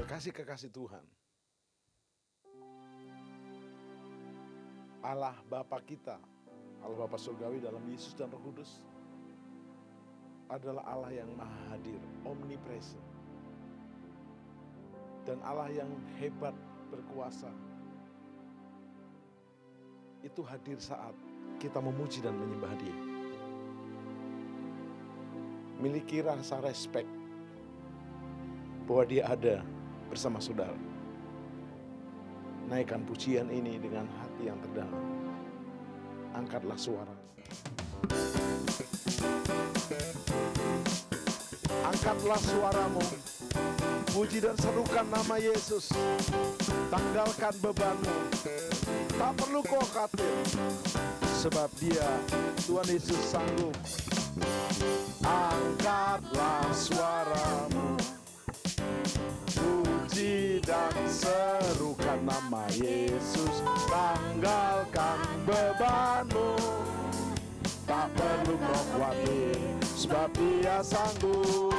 Kekasih-kekasih Tuhan, Allah Bapa kita, Allah Bapa Surgawi dalam Yesus dan Roh Kudus adalah Allah yang maha hadir, omnipresent. Dan Allah yang hebat, berkuasa, itu hadir saat kita memuji dan menyembah Dia. Miliki rasa respect bahwa Dia ada bersama saudara. Naikkan pujian ini dengan hati yang terdalam. Angkatlah suara. Angkatlah suaramu. Puji dan serukan nama Yesus. Tanggalkan bebanmu. Tak perlu kau khawatir, sebab Dia, Tuhan Yesus sanggup. Angkatlah suaramu. Puji dan serukan nama Yesus. Tanggalkan bebanmu. Tak perlu kau khawatir, sebab Dia sanggup.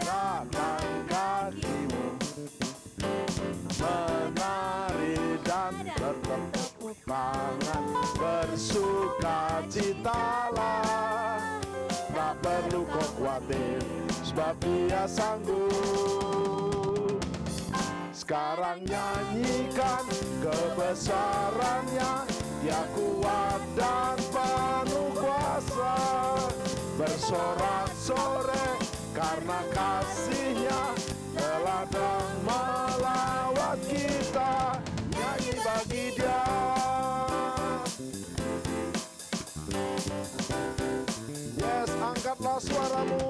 Gerakan kakimu, menari dan bertepuk tangan, bersukacitalah. Tak perlu kau khawatir, sebab Dia sanggup. Sekarang nyanyikan kebesarannya, Dia kuat dan penuh kuasa. Bersorak-sorai karena kasih-Nya telah melawat kita. Nyanyi bagi Dia. Yes, angkatlah suaramu.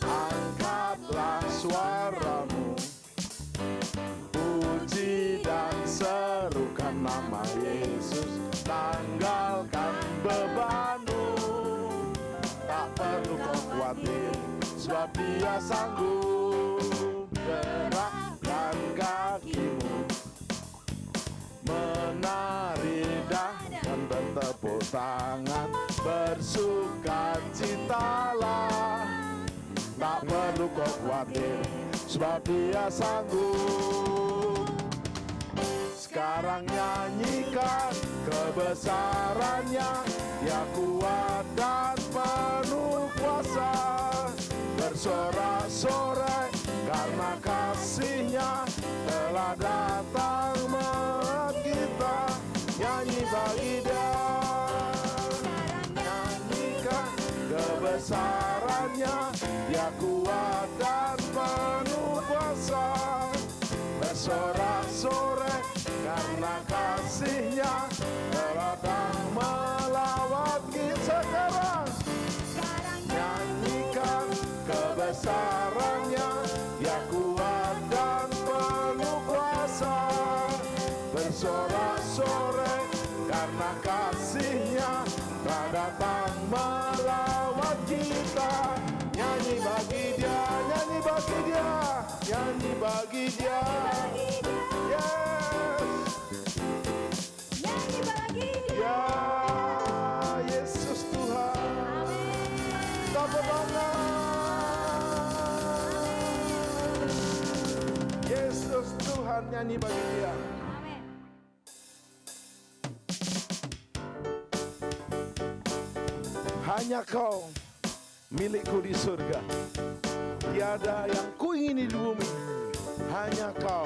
Angkatlah suaramu. Puji dan serukan nama Yesus. Tanggalkan bebanmu. Tak perlu kau khawatir, sebab Dia sanggup. Gerakkan kakimu, menari dan bertepuk tangan, bersukacitalah. Tak perlu kau khawatir, sebab Dia sanggup. Sekarang nyanyikan kebesarannya, Dia kuat dan penuh kuasa. Bersorak-sorai karena kasih-Nya telah datang melawat kita. Nyanyi bagi Dia. Nyanyikan kebesarannya, Dia kuat dan penuh kuasa. Bersorak-sorai karena kasih-Nya telah datang melawat kita. Sekarang nyanyikan kebesarannya, Dia kuat dan penuh kuasa. Bersorak-sorai karena kasih-Nya telah datang melawat kita. Nyanyi bagi Dia, nyanyi bagi Dia, nyanyi bagi Dia. Yes, Nyanyi bagi Dia. ya Yesus Tuhan. Tepuk tangan. Yesus Tuhan, nyanyi bagi Dia. Amin. Hanya Kau milikku di surga. Tiada yang kuingini di bumi, hanya Kau.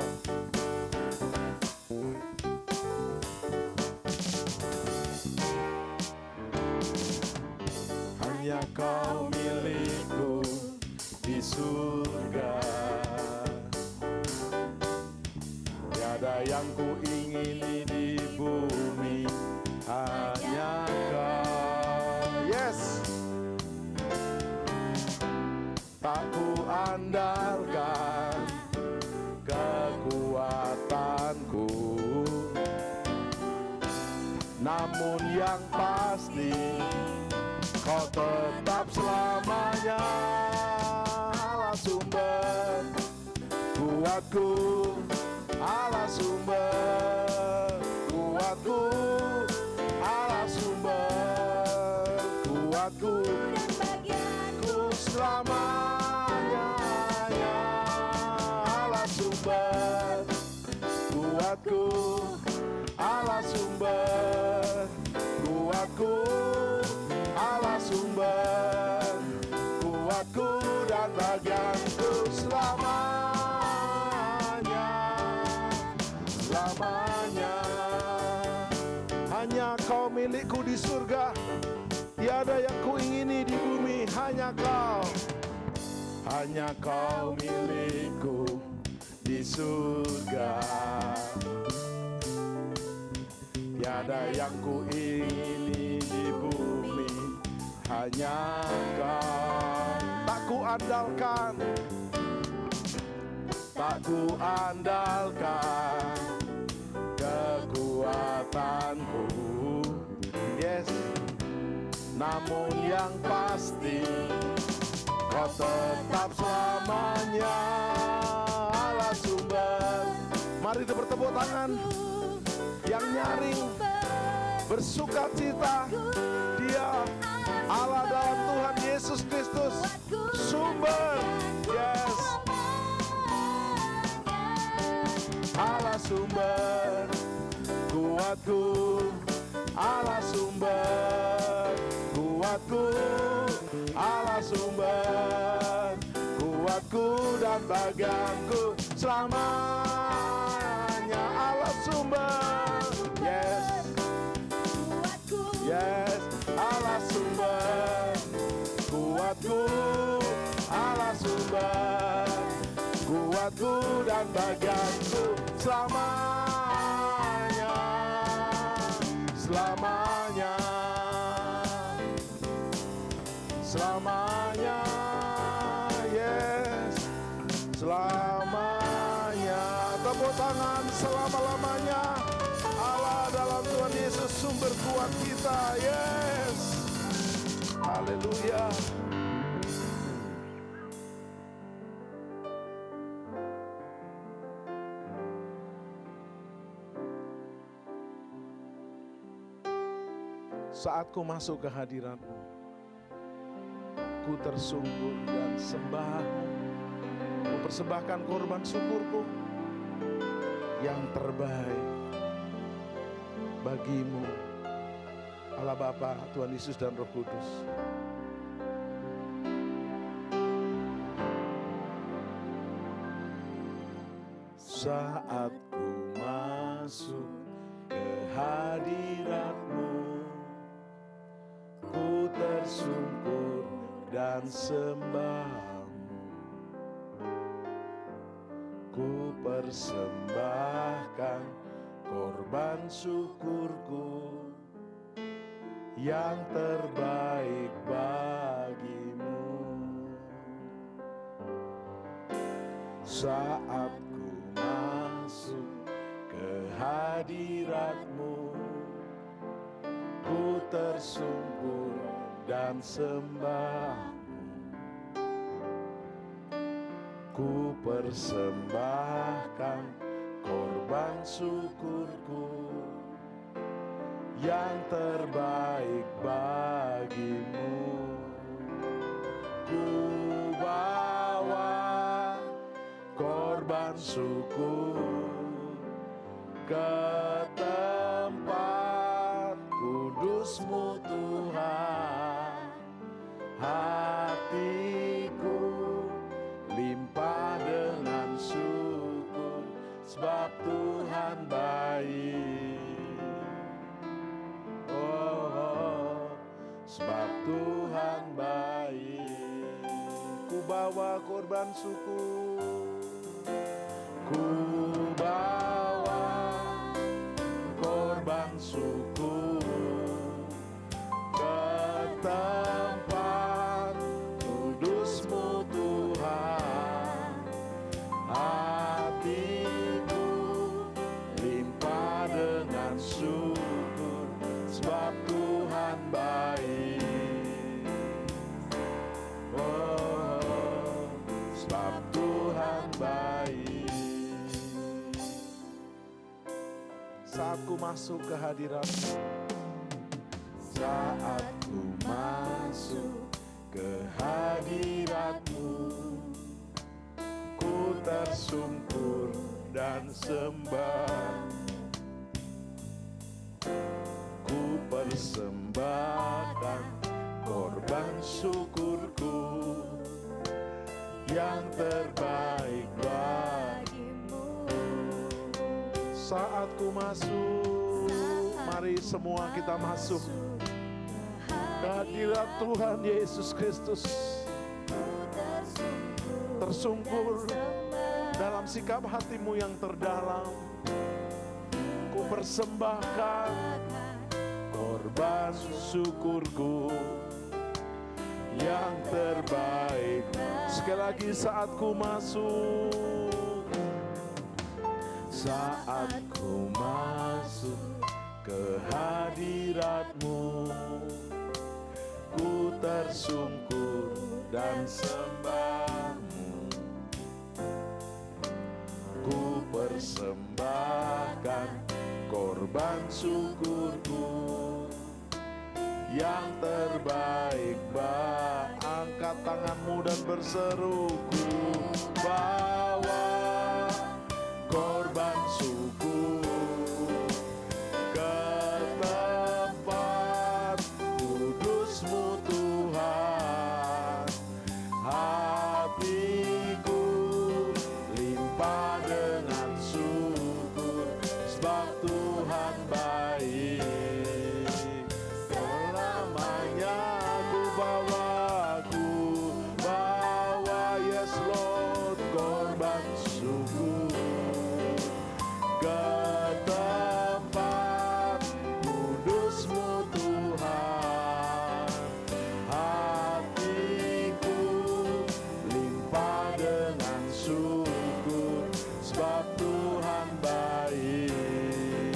Hanya Kau milikku di surga. Tiada yang kuingini di bumi, hanya Kau. Yes. Tak ku andalkan kekuatanku, namun yang pasti Kau tetap selamanya Allah sumber kuatku, Allah sumber kuatku, Allah sumber kuatku, Dan bagianku selamanya. dan bagianku selamanya, selamanya. Hanya Kau milikku di surga, tiada yang kuingini di bumi, hanya Kau. Hanya Kau milikku di surga, tiada yang kuingini di bumi, hanya Kau. Tak kuandalkan, tak kuandalkan kekuatanku, yes. Namun yang pasti Kau tetap selamanya Allah sumber. Mari kita bertepuk tangan. Yang nyaring bersuka cita, Dia Allah dalam Tuhan Yesus Kristus, sumber, yes. Allah sumber kuatku, Allah sumber kuatku, Allah sumber kuatku dan bagianku selamanya. Allah sumber, yes, yes. Allah sumber kuatku, Allah sumber kuatku dan bagianku selamanya, selamanya, selamanya, yes, selamanya. Tepuk tangan selama-lamanya. Allah dalam Tuhan Yesus sumber kuat kita, yes. Haleluya. Saat ku masuk ke hadirat-Mu, ku tersungkur dan sembah-Mu. Ku persembahkan korban syukurku yang terbaik bagi-Mu, Allah Bapa, Tuhan Yesus dan Roh Kudus. Saat ku masuk ke hadirat-Mu, ku tersungkur dan sembah-Mu. Ku persembahkan korban syukurku yang terbaik bagi-Mu. Saat ku masuk ke hadirat-Mu, ku tersungkur dan sembah-Mu. Ku persembahkan korban syukurku yang terbaik bagi-Mu. Ku bawa korban syukur ke tempat kudus-Mu Tuhan. Hatiku limpah dengan syukur, sebab Tuhan baik. Oh, sebab Tuhan baik. Ku bawa korban syukur, ku bawa korban syukur ke tempat kudus-Mu Tuhan. Hatiku limpah dengan syukur, sebab Tuhan baik. Oh, sebab Tuhan baik. Saat ku masuk ke hadirat-Mu, saat ku masuk ke hadirat-Mu, ku tersungkur dan sembah. Ku persembahkan korban syukurku yang terbaik bagimu. Saat ku masuk, mari semua kita masuk ke hadirat Tuhan Yesus Kristus, tersungkur dalam sikap hatimu yang terdalam. Ku persembahkan korban syukurku yang terbaik. Sekali lagi, saat ku masuk, saat ku masuk ke hadirat-Mu, ku tersungkur dan sembah-Mu. Ku persembahkan korban syukurku yang terbaik. Angkat tanganmu dan berseru, ku bawa korban syukur ke tempat kudus-Mu Tuhan. Hatiku limpah dengan syukur, sebab Tuhan baik. Selamanya ku bawa, yes Lord, korban syukur ke tempat kudus-Mu Tuhan. Hatiku limpah dengan syukur, sebab Tuhan baik.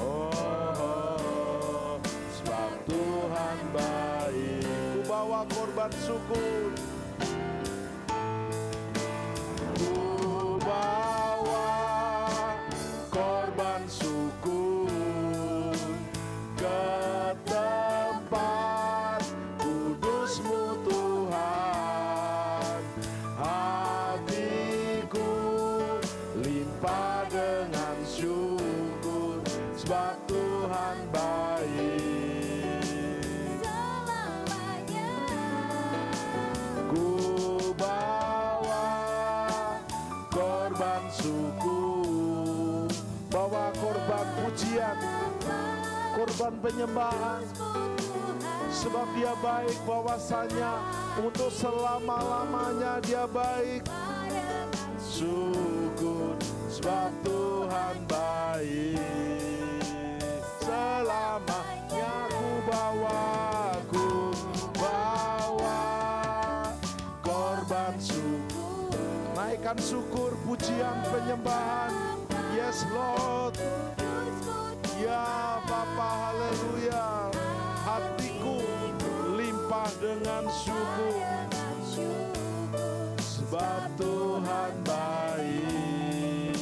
Oh, sebab Tuhan baik. Ku bawa korban syukur, bawa korban syukur ke tempat kudus-Mu Tuhan. Hatiku limpah dengan syukur, sebab Tuhan baik. Selamanya ku bawa korban syukur, bawa korban pujian, korban penyembahan, sebab Dia baik, bahwasanya untuk selama-lamanya Dia baik. Syukur, sebab Tuhan baik. Selamanya ku bawa korban syukur. Naikkan syukur, pujian, penyembahan. Yes Lord, ya Bapa, haleluya. Hatiku limpah dengan syukur, sebab Tuhan baik.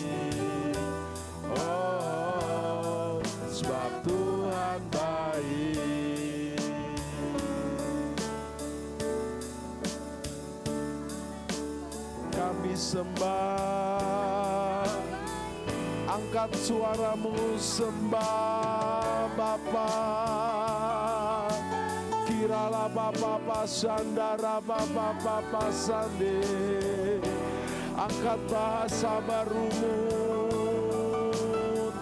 Oh, sebab Tuhan baik. Kami sembah, angkat suaramu sembah Bapa. Kiralah Bapa pasandara, Bapa pasande. Angkat bahasa barumu,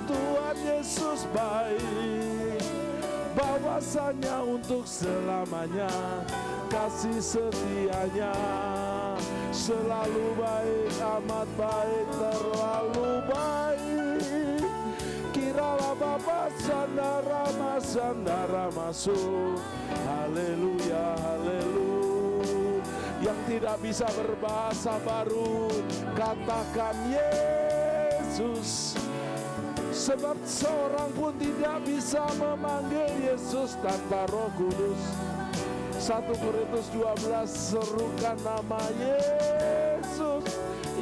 Tuhan Yesus baik, bahwasanya untuk selamanya kasih setianya selalu baik, amat baik, terlalu baik. Kiralah Bapa sandara masuk, haleluya, haleluya. Yang tidak bisa berbahasa baru, katakan Yesus, sebab seorang pun tidak bisa memanggil Yesus tanpa Roh Kudus. 1 Korintus 12, serukan nama Yesus,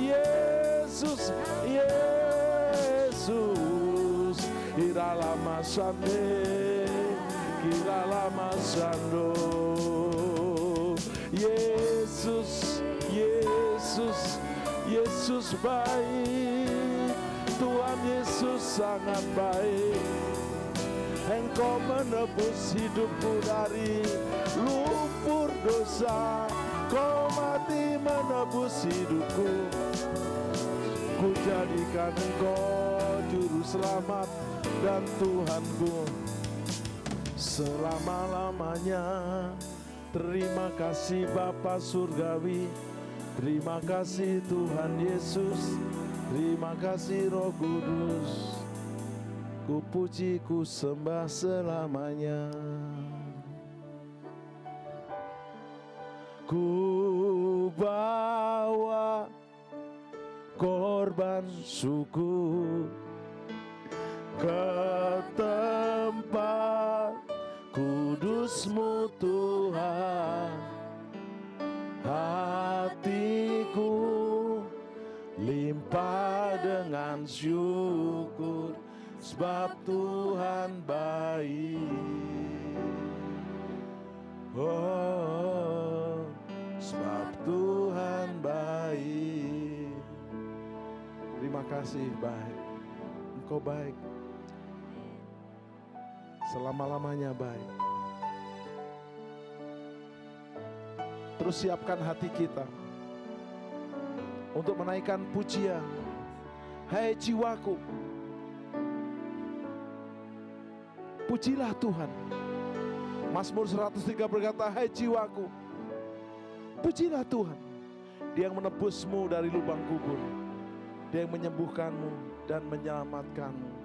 Yesus, Yesus. Kirala masande, kirala masando. Yesus, Yesus, Yesus baik. Tuhan Yesus sangat baik. Engkau menebus hidupku dari lumpur dosa. Kau mati menebus hidupku, ku jadikan Engkau juru selamat dan Tuhanku selama-lamanya. Terima kasih Bapa Surgawi, terima kasih Tuhan Yesus, terima kasih Roh Kudus. Ku puji, ku sembah selamanya. Ku bawa korban syukur ke tempat kudus-Mu Tuhan. Hatiku limpah dengan syukur, sebab Tuhan baik. Oh, sebab Tuhan baik. Terima kasih, baik. Engkau baik. Selama-lamanya baik. Terus siapkan hati kita untuk menaikkan pujian. Hai jiwaku, pujilah Tuhan. Mazmur 103 berkata, hai jiwaku, pujilah Tuhan. Dia yang menebusmu dari lubang kubur, Dia yang menyembuhkanmu dan menyelamatkanmu.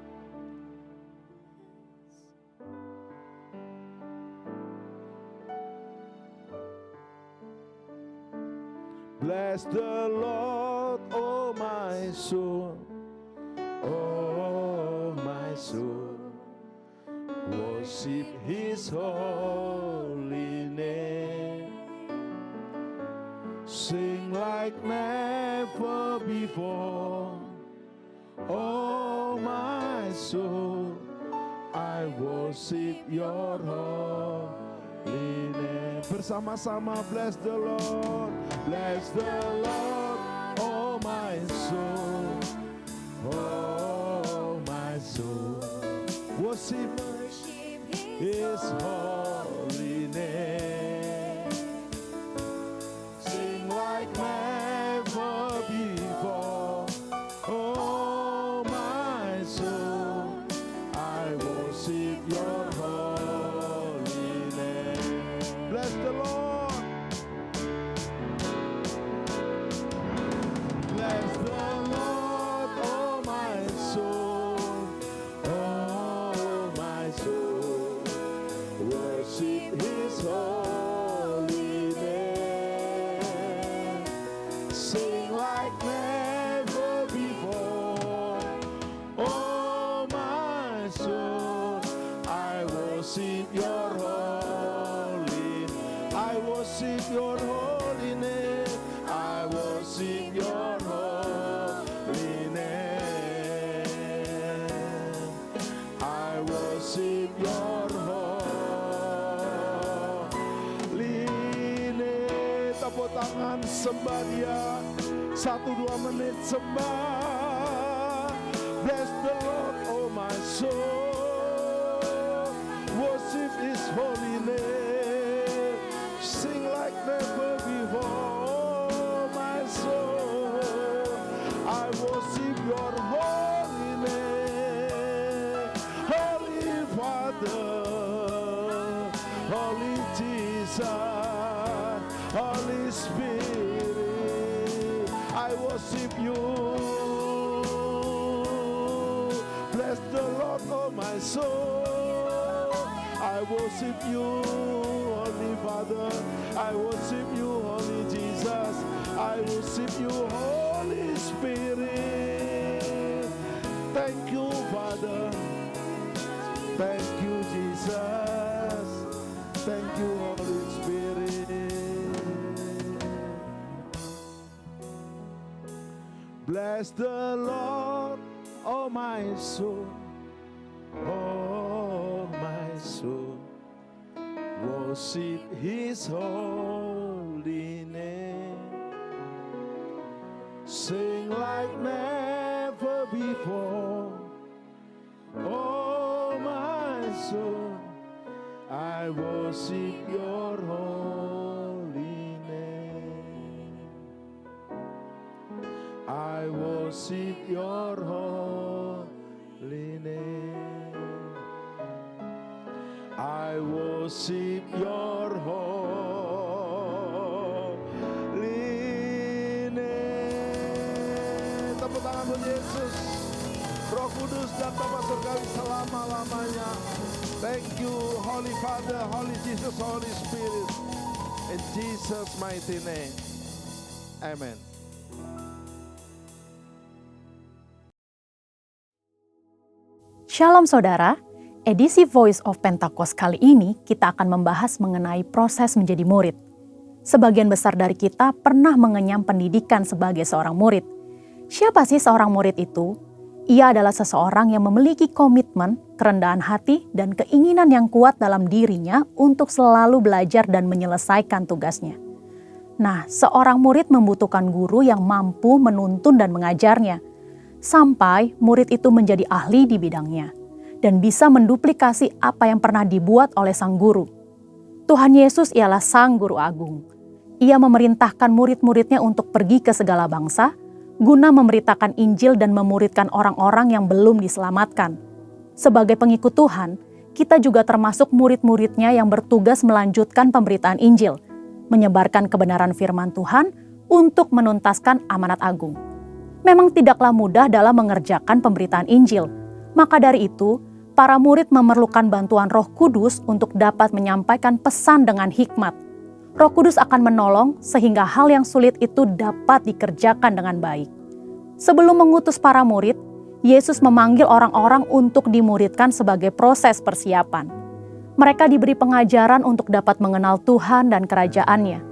Bless the Lord, oh my soul, oh my soul. Worship His holy name. Sing like never before. Oh my soul, I worship your holy name. Bersama-sama bless the Lord, bless the Lord, oh my soul, oh my soul. Worship His holy name. Sing like never before. Oh my soul, I worship your holy name. Bless the Lord. Bless the Lord, oh my soul, oh my soul. Worship His holy name. Sing like never before. Oh my soul, I worship your holy name. I worship your holy name. I worship your holy name. I worship your holy name. Tepuk tangan sembah Dia. 1-2 menit sembah. Bless the Lord, oh my soul. Worship His holy name. Sing like never before. Oh my soul, I worship your holy name. Holy Father, Holy Jesus, Holy Spirit, I worship you. Bless the Lord, oh my soul. I worship you, Holy Father. I worship you, Holy Jesus. I worship you, Holy Spirit. Thank you, Father. Thank you, Jesus. Thank you, Holy Spirit. Bless the Lord, oh my soul, oh my soul. Worship His holy name. Sing like never before. Oh my soul, I worship your holy name. I worship your holy name. I worship your holy name. Tepuk tangan buat Yesus. Roh Kudus datang masuk kami selama-lamanya. Thank you Holy Father, Holy Jesus, Holy Spirit. In Jesus' mighty name. Amen. Shalom saudara, edisi Voice of Pentecost kali ini kita akan membahas mengenai proses menjadi murid. Sebagian besar dari kita pernah mengenyam pendidikan sebagai seorang murid. Siapa sih seorang murid itu? Ia adalah seseorang yang memiliki komitmen, kerendahan hati, dan keinginan yang kuat dalam dirinya untuk selalu belajar dan menyelesaikan tugasnya. Nah, seorang murid membutuhkan guru yang mampu menuntun dan mengajarnya, sampai murid itu menjadi ahli di bidangnya dan bisa menduplikasi apa yang pernah dibuat oleh sang guru. Tuhan Yesus ialah sang guru agung. Ia memerintahkan murid-muridnya untuk pergi ke segala bangsa, guna memberitakan Injil dan memuridkan orang-orang yang belum diselamatkan. Sebagai pengikut Tuhan, kita juga termasuk murid-muridnya yang bertugas melanjutkan pemberitaan Injil, menyebarkan kebenaran firman Tuhan untuk menuntaskan amanat agung. Memang tidaklah mudah dalam mengerjakan pemberitaan Injil. Maka dari itu, para murid memerlukan bantuan Roh Kudus untuk dapat menyampaikan pesan dengan hikmat. Roh Kudus akan menolong sehingga hal yang sulit itu dapat dikerjakan dengan baik. Sebelum mengutus para murid, Yesus memanggil orang-orang untuk dimuridkan sebagai proses persiapan. Mereka diberi pengajaran untuk dapat mengenal Tuhan dan kerajaan-Nya.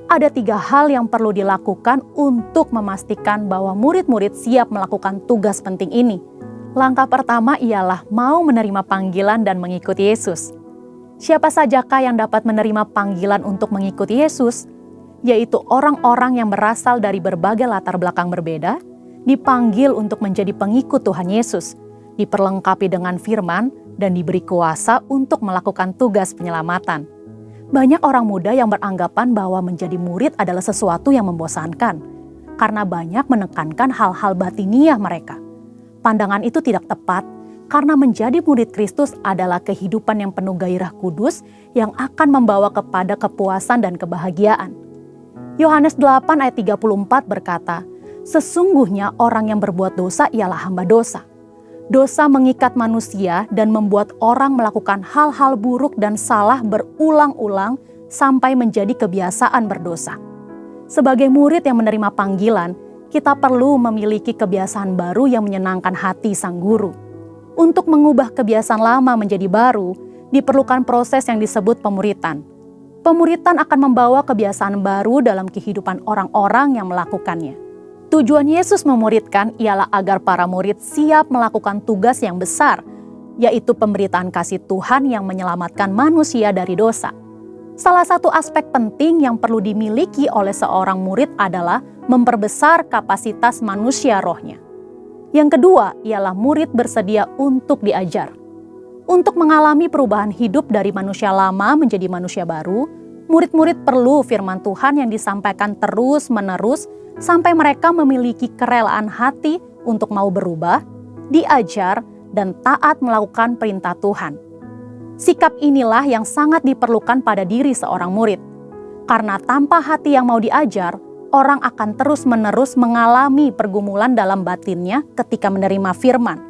Ada 3 hal yang perlu dilakukan untuk memastikan bahwa murid-murid siap melakukan tugas penting ini. Langkah pertama ialah mau menerima panggilan dan mengikuti Yesus. Siapa sajakah yang dapat menerima panggilan untuk mengikuti Yesus? Yaitu orang-orang yang berasal dari berbagai latar belakang berbeda, dipanggil untuk menjadi pengikut Tuhan Yesus, diperlengkapi dengan firman, dan diberi kuasa untuk melakukan tugas penyelamatan. Banyak orang muda yang beranggapan bahwa menjadi murid adalah sesuatu yang membosankan, karena banyak menekankan hal-hal batiniah mereka. Pandangan itu tidak tepat, karena menjadi murid Kristus adalah kehidupan yang penuh gairah kudus yang akan membawa kepada kepuasan dan kebahagiaan. Yohanes 8 ayat 34 berkata, "Sesungguhnya orang yang berbuat dosa ialah hamba dosa." Dosa mengikat manusia dan membuat orang melakukan hal-hal buruk dan salah berulang-ulang sampai menjadi kebiasaan berdosa. Sebagai murid yang menerima panggilan, kita perlu memiliki kebiasaan baru yang menyenangkan hati sang guru. Untuk mengubah kebiasaan lama menjadi baru, diperlukan proses yang disebut pemuritan. Pemuritan akan membawa kebiasaan baru dalam kehidupan orang-orang yang melakukannya. Tujuan Yesus memuridkan ialah agar para murid siap melakukan tugas yang besar, yaitu pemberitaan kasih Tuhan yang menyelamatkan manusia dari dosa. Salah satu aspek penting yang perlu dimiliki oleh seorang murid adalah memperbesar kapasitas manusia rohnya. Yang kedua ialah murid bersedia untuk diajar. Untuk mengalami perubahan hidup dari manusia lama menjadi manusia baru, murid-murid perlu firman Tuhan yang disampaikan terus-menerus sampai mereka memiliki kerelaan hati untuk mau berubah, diajar, dan taat melakukan perintah Tuhan. Sikap inilah yang sangat diperlukan pada diri seorang murid. Karena tanpa hati yang mau diajar, orang akan terus-menerus mengalami pergumulan dalam batinnya ketika menerima firman.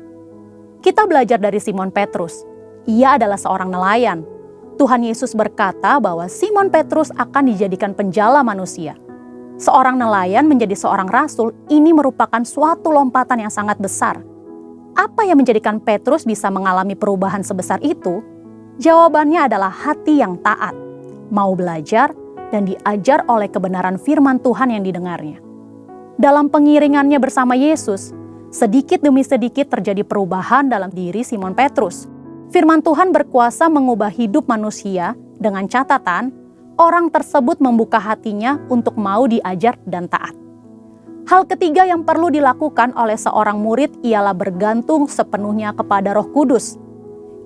Kita belajar dari Simon Petrus. Ia adalah seorang nelayan. Tuhan Yesus berkata bahwa Simon Petrus akan dijadikan penjala manusia. Seorang nelayan menjadi seorang rasul, ini merupakan suatu lompatan yang sangat besar. Apa yang menjadikan Petrus bisa mengalami perubahan sebesar itu? Jawabannya adalah hati yang taat, mau belajar, dan diajar oleh kebenaran firman Tuhan yang didengarnya. Dalam pengiringannya bersama Yesus, sedikit demi sedikit terjadi perubahan dalam diri Simon Petrus. Firman Tuhan berkuasa mengubah hidup manusia dengan catatan orang tersebut membuka hatinya untuk mau diajar dan taat. Hal ketiga yang perlu dilakukan oleh seorang murid ialah bergantung sepenuhnya kepada Roh Kudus.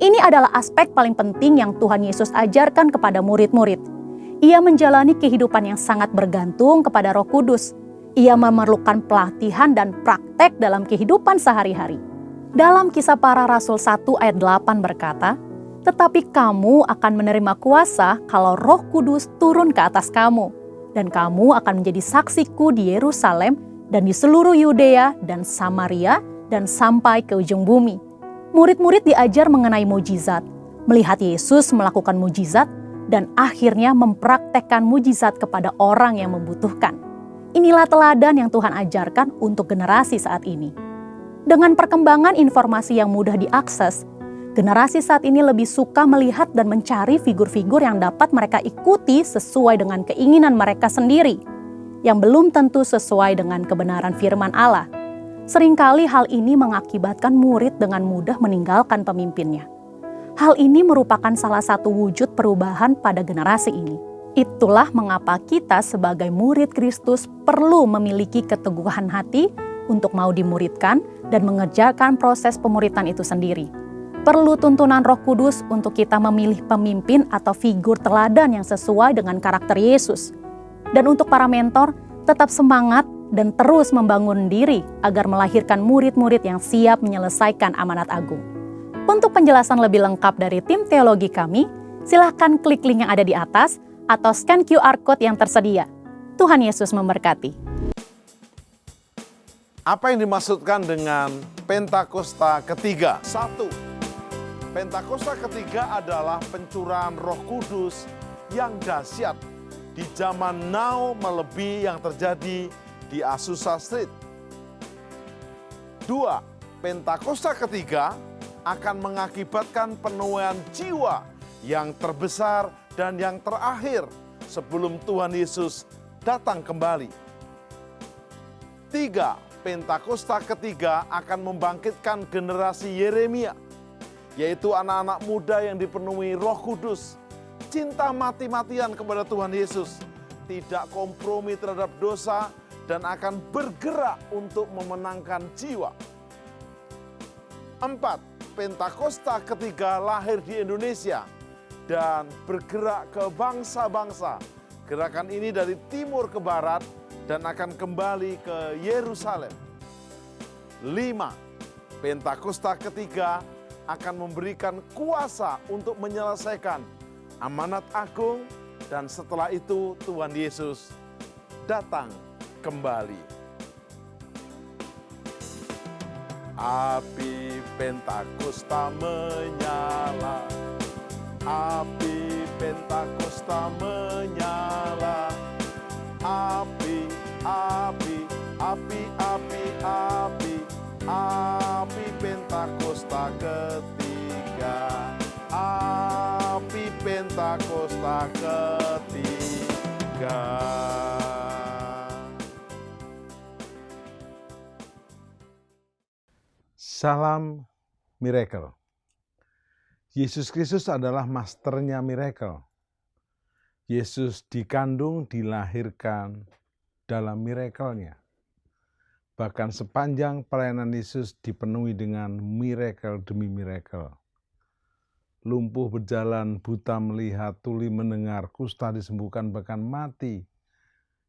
Ini adalah aspek paling penting yang Tuhan Yesus ajarkan kepada murid-murid. Ia menjalani kehidupan yang sangat bergantung kepada Roh Kudus. Ia memerlukan pelatihan dan praktek dalam kehidupan sehari-hari. Dalam Kisah Para Rasul 1 ayat 8 berkata, "Tetapi kamu akan menerima kuasa kalau Roh Kudus turun ke atas kamu, dan kamu akan menjadi saksiku di Yerusalem dan di seluruh Yudea dan Samaria dan sampai ke ujung bumi." Murid-murid diajar mengenai mujizat, melihat Yesus melakukan mujizat, dan akhirnya mempraktekkan mujizat kepada orang yang membutuhkan. Inilah teladan yang Tuhan ajarkan untuk generasi saat ini. Dengan perkembangan informasi yang mudah diakses, generasi saat ini lebih suka melihat dan mencari figur-figur yang dapat mereka ikuti sesuai dengan keinginan mereka sendiri, yang belum tentu sesuai dengan kebenaran firman Allah. Seringkali hal ini mengakibatkan murid dengan mudah meninggalkan pemimpinnya. Hal ini merupakan salah satu wujud perubahan pada generasi ini. Itulah mengapa kita sebagai murid Kristus perlu memiliki keteguhan hati untuk mau dimuridkan dan mengerjakan proses pemuridan itu sendiri. Perlu tuntunan Roh Kudus untuk kita memilih pemimpin atau figur teladan yang sesuai dengan karakter Yesus. Dan untuk para mentor, tetap semangat dan terus membangun diri agar melahirkan murid-murid yang siap menyelesaikan amanat agung. Untuk penjelasan lebih lengkap dari tim teologi kami, silahkan klik link yang ada di atas atau scan QR Code yang tersedia. Tuhan Yesus memberkati. Apa yang dimaksudkan dengan Pentakosta ketiga? 1. Pentakosta ketiga adalah pencurahan Roh Kudus yang dahsyat di zaman now melebihi yang terjadi di Azusa Street. 2. Pentakosta ketiga akan mengakibatkan penuaian jiwa yang terbesar dan yang terakhir sebelum Tuhan Yesus datang kembali. 3. Pentakosta ketiga akan membangkitkan generasi Yeremia, yaitu anak-anak muda yang dipenuhi Roh Kudus, cinta mati-matian kepada Tuhan Yesus, tidak kompromi terhadap dosa, dan akan bergerak untuk memenangkan jiwa. 4. Pentakosta ketiga lahir di Indonesia dan bergerak ke bangsa-bangsa. Gerakan ini dari timur ke barat dan akan kembali ke Yerusalem. 5. Pentakosta ketiga akan memberikan kuasa untuk menyelesaikan amanat agung, dan setelah itu Tuhan Yesus datang kembali. Api Pentakosta menyala, api Pentakosta menyala, api, api, api, api, api, api Pentakosta ketiga, api Pentakosta ketiga. Salam miracle. Yesus Kristus adalah masternya miracle. Yesus dikandung, dilahirkan dalam miracle-nya. Bahkan sepanjang pelayanan Yesus dipenuhi dengan miracle demi miracle. Lumpuh berjalan, buta melihat, tuli mendengar, kusta disembuhkan, bahkan mati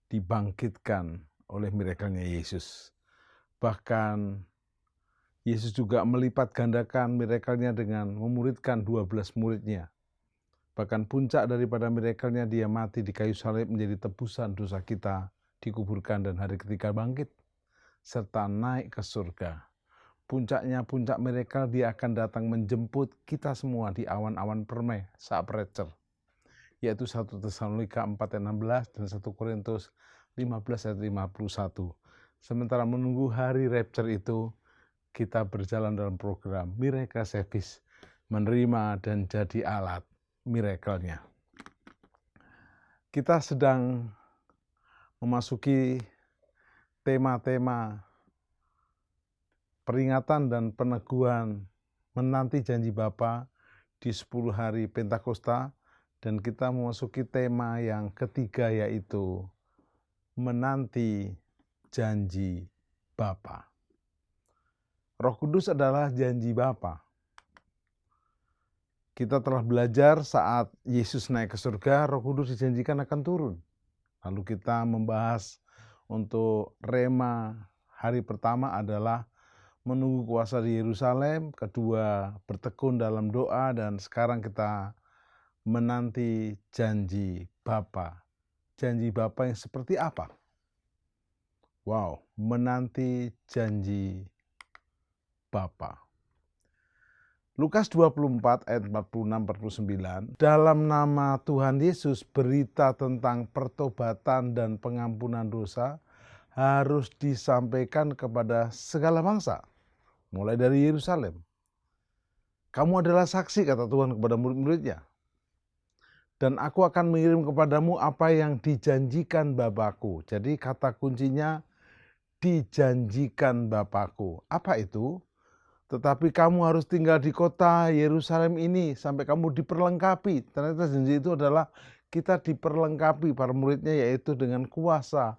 dibangkitkan oleh miracle-nya Yesus. Bahkan Yesus juga melipat gandakan miracle-nya dengan memuridkan 12 muridnya. Bahkan puncak daripada miracle-nya, dia mati di kayu salib menjadi tebusan dosa kita, dikuburkan dan hari ketiga bangkit, serta naik ke surga. Puncaknya, puncak miracle, dia akan datang menjemput kita semua di awan-awan permai saat rapture, yaitu 1 Tesalonika 4 ayat 16 dan 1 Korintus 15 ayat 51. Sementara menunggu hari rapture itu, kita berjalan dalam program Miracle Service, menerima dan jadi alat miracle-nya. Kita sedang memasuki tema-tema peringatan dan peneguhan menanti janji Bapa di 10 hari Pentakosta, dan kita memasuki tema yang ketiga, yaitu menanti janji Bapa. Roh Kudus adalah janji Bapa. Kita telah belajar saat Yesus naik ke surga, Roh Kudus dijanjikan akan turun. Lalu kita membahas Untuk rema hari pertama adalah menunggu kuasa di Yerusalem, kedua bertekun dalam doa, dan sekarang kita menanti janji Bapa. Janji Bapa yang seperti apa? Wow, menanti janji Bapa. Lukas 24 ayat 46-49, dalam nama Tuhan Yesus berita tentang pertobatan dan pengampunan dosa harus disampaikan kepada segala bangsa, mulai dari Yerusalem. Kamu adalah saksi, kata Tuhan kepada murid-muridnya. Dan aku akan mengirim kepadamu apa yang dijanjikan Bapakku. Jadi kata kuncinya dijanjikan Bapakku. Apa itu? Tetapi kamu harus tinggal di kota Yerusalem ini sampai kamu diperlengkapi. Ternyata janji itu adalah kita diperlengkapi para muridnya, yaitu dengan kuasa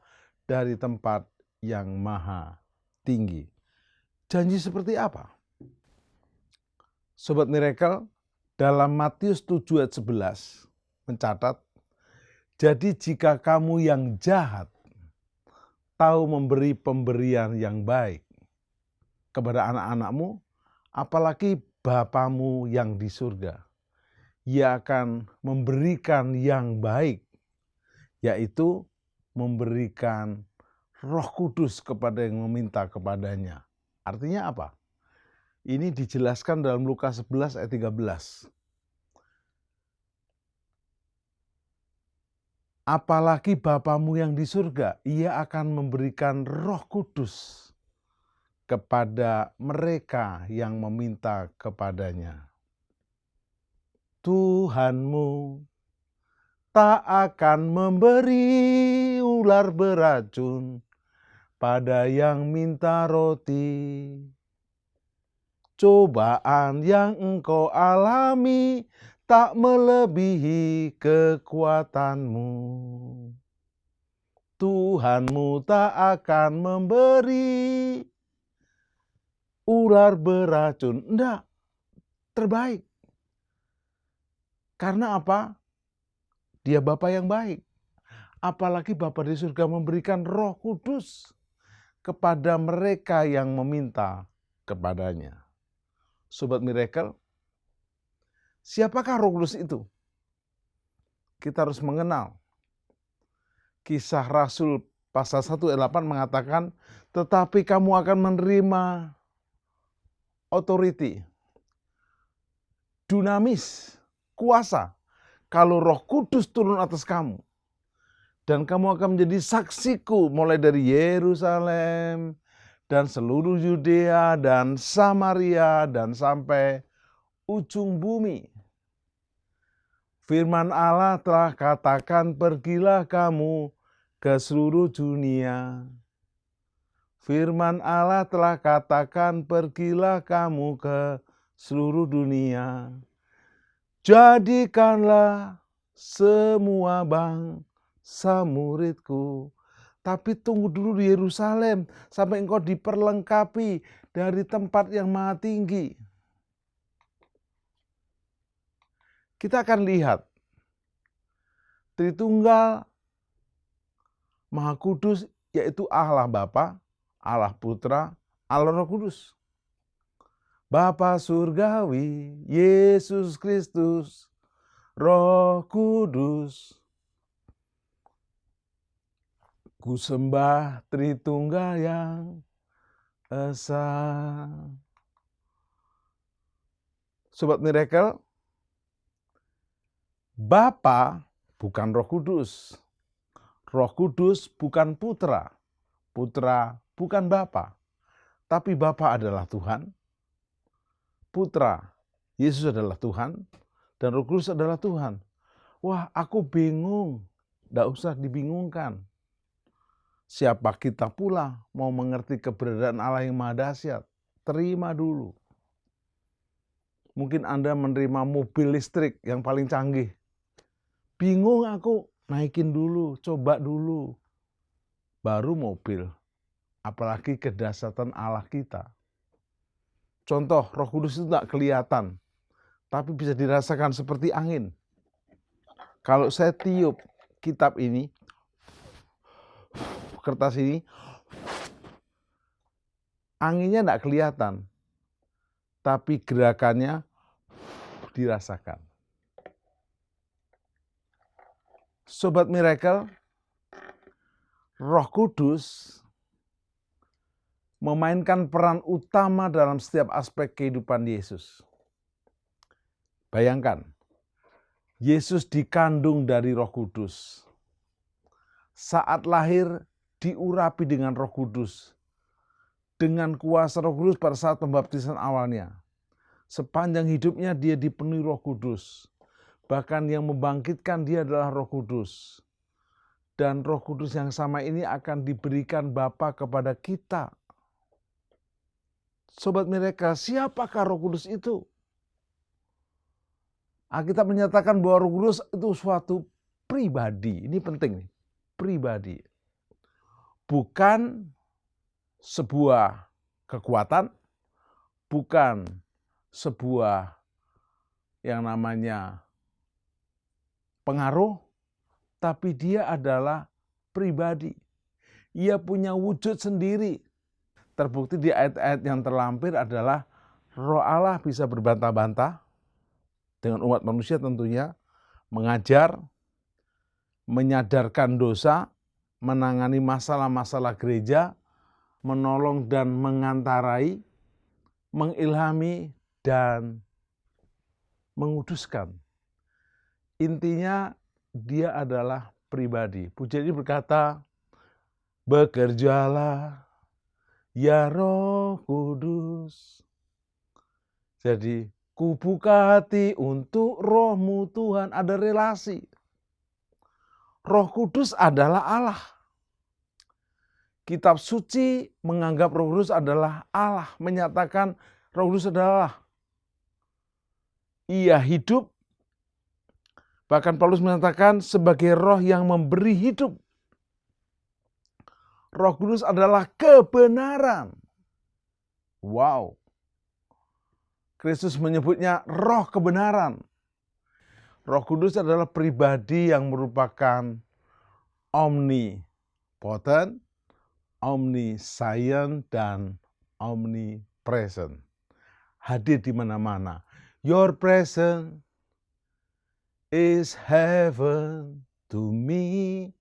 dari tempat yang maha tinggi. Janji seperti apa? Sobat Miracle, dalam Matius 7 ayat 11 mencatat, jadi jika kamu yang jahat tahu memberi pemberian yang baik kepada anak-anakmu, apalagi Bapamu yang di surga. Ia akan memberikan yang baik, yaitu memberikan Roh Kudus kepada yang meminta kepadanya. Artinya apa? Ini dijelaskan dalam Lukas 11 ayat 13. Apalagi Bapamu yang di surga, ia akan memberikan Roh Kudus kepada mereka yang meminta kepadanya. Tuhanmu tak akan memberi ular beracun pada yang minta roti. Cobaan yang engkau alami tak melebihi kekuatanmu. Tuhanmu tak akan memberi ular beracun. Enggak, terbaik. Karena apa? Dia Bapa yang baik. Apalagi Bapa di surga memberikan Roh Kudus kepada mereka yang meminta kepadanya. Sobat Miracle, siapakah Roh Kudus itu? Kita harus mengenal. Kisah Rasul pasal 1 ayat 8 mengatakan, tetapi kamu akan menerima authority, dunamis, kuasa, kalau Roh Kudus turun atas kamu. Dan kamu akan menjadi saksiku mulai dari Yerusalem dan seluruh Yudea dan Samaria dan sampai ujung bumi. Firman Allah telah katakan, pergilah kamu ke seluruh dunia. Firman Allah telah katakan, pergilah kamu ke seluruh dunia. Jadikanlah semua bangsa muridku. Tapi tunggu dulu di Yerusalem sampai engkau diperlengkapi dari tempat yang maha tinggi. Kita akan lihat Tritunggal Maha Kudus, yaitu Allah Bapa, Allah Putra, Allah Roh Kudus. Bapa surgawi, Yesus Kristus, Roh Kudus. Ku sembah Tritunggal yang esa. Sobat Miracle, Bapa bukan Roh Kudus. Roh Kudus bukan Putra. Putra bukan Bapa. Tapi Bapa adalah Tuhan. Putra, Yesus adalah Tuhan. Dan Roh Kudus adalah Tuhan. Wah, aku bingung. Tidak usah dibingungkan. Siapa kita pula mau mengerti keberadaan Allah yang Maha Dahsyat? Terima dulu. Mungkin Anda menerima mobil listrik yang paling canggih. Bingung aku, naikin dulu, coba dulu. Baru mobil. Apalagi kedahsyatan Allah kita. Contoh, Roh Kudus itu tidak kelihatan, tapi bisa dirasakan seperti angin. Kalau saya tiup kitab ini, kertas ini, anginnya tidak kelihatan, tapi gerakannya dirasakan. Sobat Miracle, Roh Kudus memainkan peran utama dalam setiap aspek kehidupan Yesus. Bayangkan, Yesus dikandung dari Roh Kudus. Saat lahir diurapi dengan Roh Kudus. Dengan kuasa Roh Kudus pada saat pembaptisan awalnya. Sepanjang hidupnya dia dipenuhi Roh Kudus. Bahkan yang membangkitkan dia adalah Roh Kudus. Dan Roh Kudus yang sama ini akan diberikan Bapa kepada kita. Sobat Miracle, siapakah Roh Kudus itu? Alkitab menyatakan bahwa Roh Kudus itu suatu pribadi. Ini penting nih, pribadi. Bukan sebuah kekuatan, bukan sebuah yang namanya pengaruh, tapi dia adalah pribadi. Ia punya wujud sendiri. Terbukti di ayat-ayat yang terlampir adalah Roh Allah bisa berbantah-bantah dengan umat manusia tentunya, mengajar, menyadarkan dosa, menangani masalah-masalah gereja, menolong dan mengantarai, mengilhami dan menguduskan. Intinya dia adalah pribadi. Pujian ini berkata, bekerjalah ya Roh Kudus. Jadi ku buka hati untuk Roh-Mu Tuhan, ada relasi. Roh Kudus adalah Allah. Kitab suci menganggap Roh Kudus adalah Allah, menyatakan Roh Kudus adalah Ia hidup. Bahkan Paulus menyatakan sebagai roh yang memberi hidup. Roh Kudus adalah kebenaran. Wow. Kristus menyebutnya roh kebenaran. Roh Kudus adalah pribadi yang merupakan omnipotent, omniscient, dan omnipresent. Hadir di mana-mana. Your presence is heaven to me.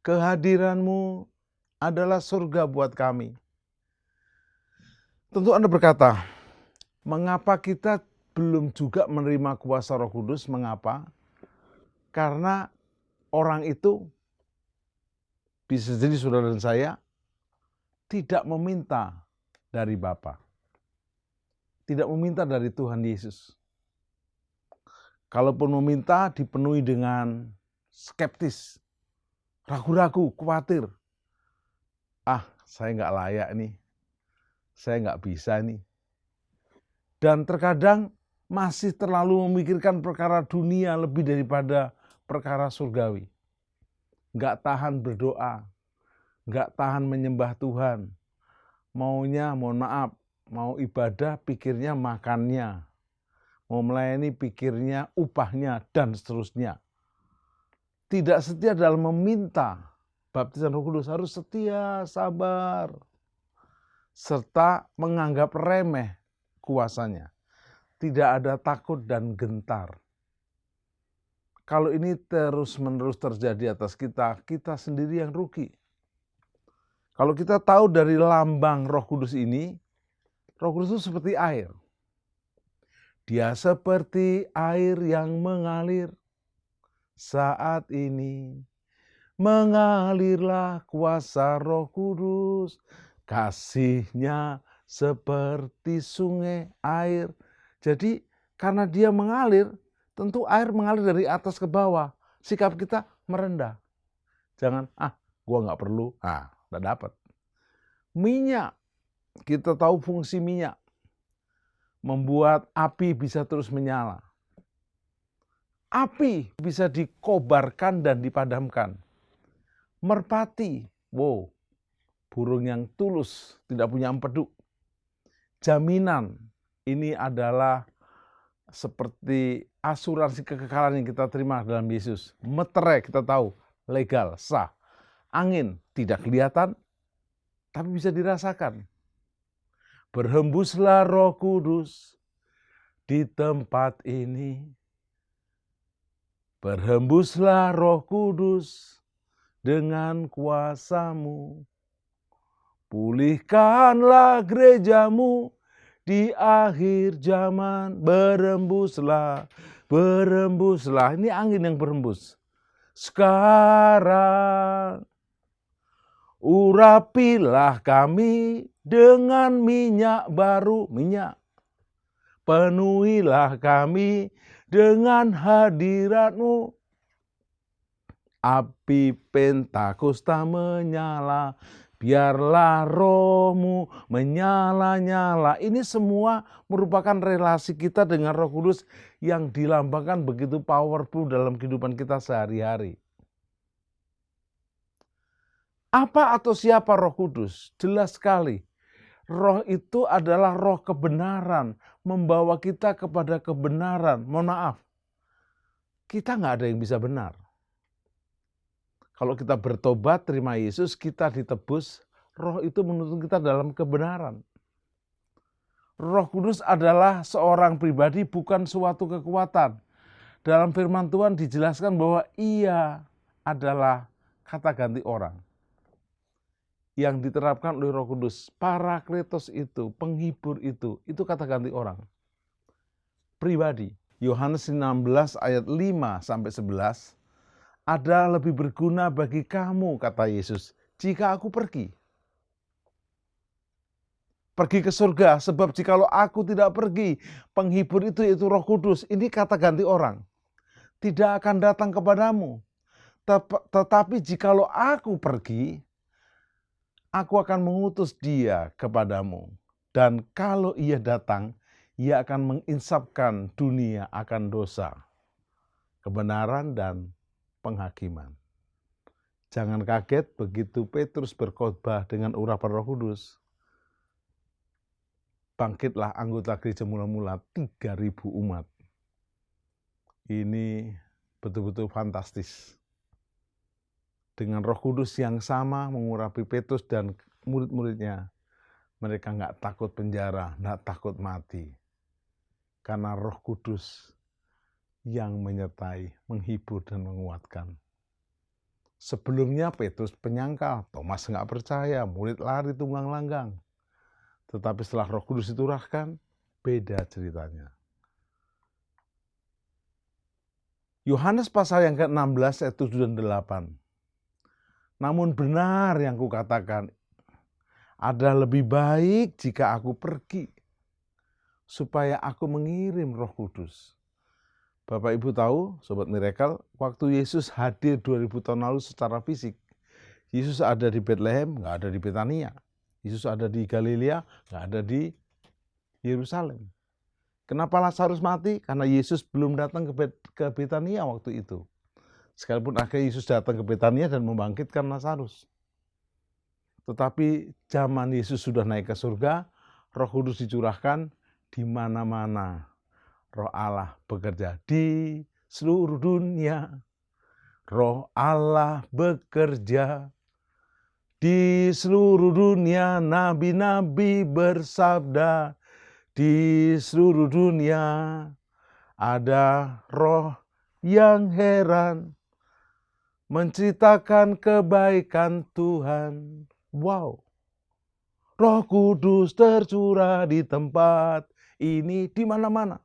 Kehadiranmu adalah surga buat kami. Tentu Anda berkata, mengapa kita belum juga menerima kuasa Roh Kudus? Mengapa? Karena orang itu, bisa jadi saudara dan saya, tidak meminta dari Bapa. Tidak meminta dari Tuhan Yesus. Kalaupun meminta, dipenuhi dengan skeptis, ragu-ragu, khawatir. Saya nggak layak nih, saya nggak bisa nih. Dan terkadang masih terlalu memikirkan perkara dunia lebih daripada perkara surgawi. Nggak tahan berdoa, nggak tahan menyembah Tuhan. Maunya, mohon maaf, mau ibadah pikirnya makannya. Mau melayani pikirnya upahnya dan seterusnya. Tidak setia dalam meminta baptisan Roh Kudus, harus setia, sabar, serta menganggap remeh kuasanya. Tidak ada takut dan gentar. Kalau ini terus-menerus terjadi atas kita, kita sendiri yang rugi. Kalau kita tahu dari lambang Roh Kudus ini, Roh Kudus itu seperti air. Dia seperti air yang mengalir saat ini. Mengalirlah kuasa Roh Kudus, kasih-Nya seperti sungai air. Jadi karena dia mengalir, tentu air mengalir dari atas ke bawah. Sikap kita merendah. Jangan, gua nggak perlu, nggak dapat. Minyak, kita tahu fungsi minyak. Membuat api bisa terus menyala. Api bisa dikobarkan dan dipadamkan. Merpati, burung yang tulus, tidak punya empedu. Jaminan, ini adalah seperti asuransi kekekalan yang kita terima dalam Yesus. Meterai kita tahu, legal, sah. Angin tidak kelihatan, tapi bisa dirasakan. Berhembuslah Roh Kudus di tempat ini. Berhembuslah Roh Kudus dengan kuasa-Mu. Pulihkanlah gereja-Mu di akhir zaman. Berhembuslah, berhembuslah. Ini angin yang berhembus. Sekarang urapilah kami dengan minyak baru, minyak. Penuhilah kami dengan hadirat-Mu. Api Pentakosta menyala, biarlah Roh-Mu menyala-nyala. Ini semua merupakan relasi kita dengan Roh Kudus yang dilambangkan begitu powerful dalam kehidupan kita sehari-hari. Apa atau siapa Roh Kudus? Jelas sekali. Roh itu adalah roh kebenaran, membawa kita kepada kebenaran. Mohon maaf, kita nggak ada yang bisa benar. Kalau kita bertobat, terima Yesus, kita ditebus, roh itu menuntun kita dalam kebenaran. Roh Kudus adalah seorang pribadi, bukan suatu kekuatan. Dalam firman Tuhan dijelaskan bahwa ia adalah kata ganti orang yang diterapkan oleh Roh Kudus. Parakletos itu, penghibur itu kata ganti orang. Pribadi. Yohanes 16 ayat 5 sampai 11, ada lebih berguna bagi kamu, kata Yesus, jika aku pergi. Pergi ke surga, sebab jikalau aku tidak pergi, penghibur itu yaitu Roh Kudus, ini kata ganti orang, tidak akan datang kepadamu. Tetapi jikalau aku pergi, aku akan mengutus dia kepadamu. Dan kalau ia datang, ia akan menginsapkan dunia akan dosa, kebenaran, dan penghakiman. Jangan kaget begitu Petrus berkhotbah dengan urapan Roh Kudus. Bangkitlah anggota gereja mula-mula 3.000 umat. Ini betul-betul fantastis. Dengan Roh Kudus yang sama mengurapi Petrus dan murid-muridnya, mereka nggak takut penjara, nggak takut mati. Karena Roh Kudus yang menyertai, menghibur dan menguatkan. Sebelumnya Petrus penyangkal, Thomas nggak percaya, murid lari tunggang langgang. Tetapi setelah Roh Kudus diturahkan, beda ceritanya. Yohanes pasal yang ke-16 ayat 7 dan 8. Namun benar yang kukatakan, ada lebih baik jika aku pergi, supaya aku mengirim Roh Kudus. Bapak Ibu tahu, Sobat Miracle, waktu Yesus hadir 2000 tahun lalu secara fisik, Yesus ada di Bethlehem, nggak ada di Betania. Yesus ada di Galilea, nggak ada di Yerusalem. Kenapa Lazarus mati? Karena Yesus belum datang ke Betania waktu itu. Sekalipun akhirnya Yesus datang ke Betania dan membangkitkan Lazarus. Tetapi zaman Yesus sudah naik ke surga, Roh Kudus dicurahkan di mana-mana. Roh Allah bekerja di seluruh dunia. Roh Allah bekerja di seluruh dunia. Nabi-nabi bersabda, di seluruh dunia ada roh yang heran menceritakan kebaikan Tuhan. Wow. Roh Kudus tercurah di tempat ini, di mana-mana.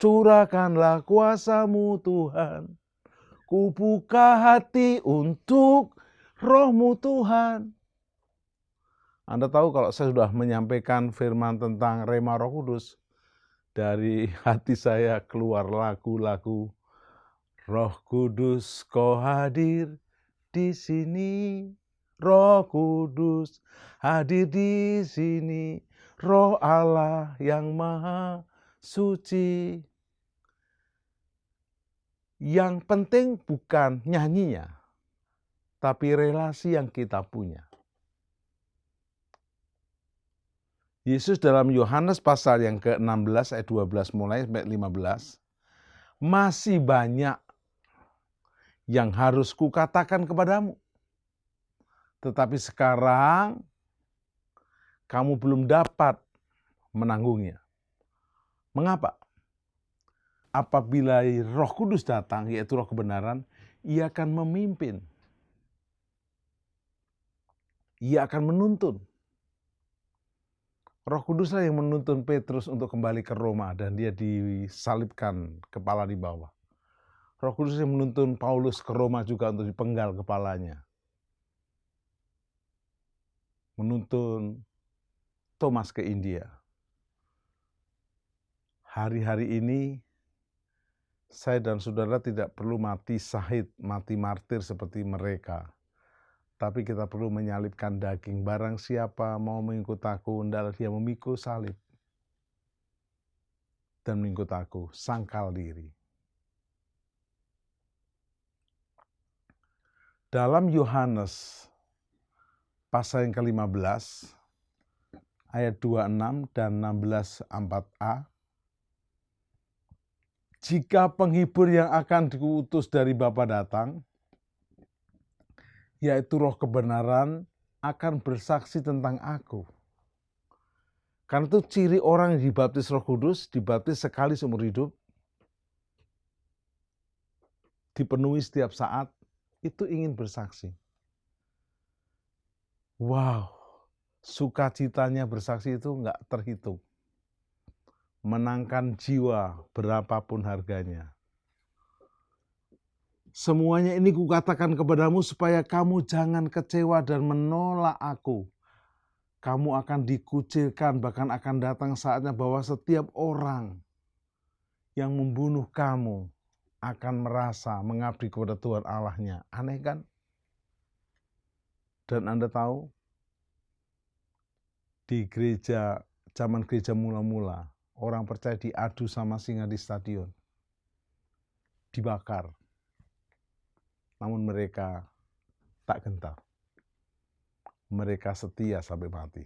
Curahkanlah kuasa-Mu Tuhan. Ku buka hati untuk Roh-Mu Tuhan. Anda tahu kalau saya sudah menyampaikan firman tentang Rema Roh Kudus, dari hati saya keluar lagu-lagu, Roh Kudus kau hadir di sini, Roh Kudus hadir di sini, Roh Allah yang Maha Suci. Yang penting bukan nyanyinya, tapi relasi yang kita punya. Yesus dalam Yohanes pasal yang ke-16 ayat 12 mulai sampai 15, masih banyak yang harus kukatakan kepadamu. Tetapi sekarang kamu belum dapat menanggungnya. Mengapa? Apabila Roh Kudus datang, yaitu Roh kebenaran, Ia akan memimpin. Ia akan menuntun. Roh Kuduslah yang menuntun Petrus untuk kembali ke Roma dan dia disalibkan kepala di bawah. Roh Kudus yang menuntun Paulus ke Roma juga untuk dipenggal kepalanya. Menuntun Thomas ke India. Hari-hari ini saya dan saudara tidak perlu mati syahid, mati martir seperti mereka. Tapi kita perlu menyalibkan daging. Barang siapa mau mengikut aku, hendaklah dia memikul salib. Dan mengikut aku, sangkal diri. Dalam Yohanes pasal yang ke-15, ayat 26 dan 16 4a, jika penghibur yang akan diutus dari Bapa datang, yaitu Roh kebenaran, akan bersaksi tentang aku. Karena itu ciri orang yang dibaptis Roh Kudus, dibaptis sekali seumur hidup, dipenuhi setiap saat, itu ingin bersaksi. Wow, sukacitanya bersaksi itu enggak terhitung. Menangkan jiwa berapapun harganya. Semuanya ini kukatakan kepadamu supaya kamu jangan kecewa dan menolak aku. Kamu akan dikucilkan, bahkan akan datang saatnya bahwa setiap orang yang membunuh kamu akan merasa mengabdi kepada Tuhan Allahnya. Aneh kan? Dan Anda tahu, di gereja, zaman gereja mula-mula, orang percaya diadu sama singa di stadion. Dibakar. Namun mereka tak gentar. Mereka setia sampai mati.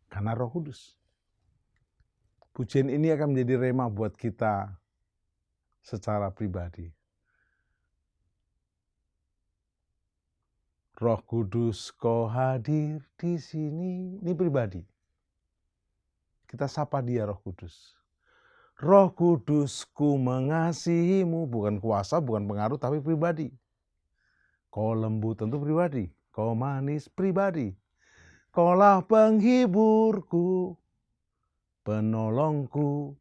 Karena Roh Kudus. Pujian ini akan menjadi rema buat kita secara pribadi. Roh Kudus, kau hadir di sini. Ini pribadi. Kita sapa dia, Roh Kudus. Roh Kudus, ku mengasihimu. Bukan kuasa, bukan pengaruh, tapi pribadi. Kau lembut, tentu pribadi. Kau manis, pribadi. Kaulah penghiburku, penolongku,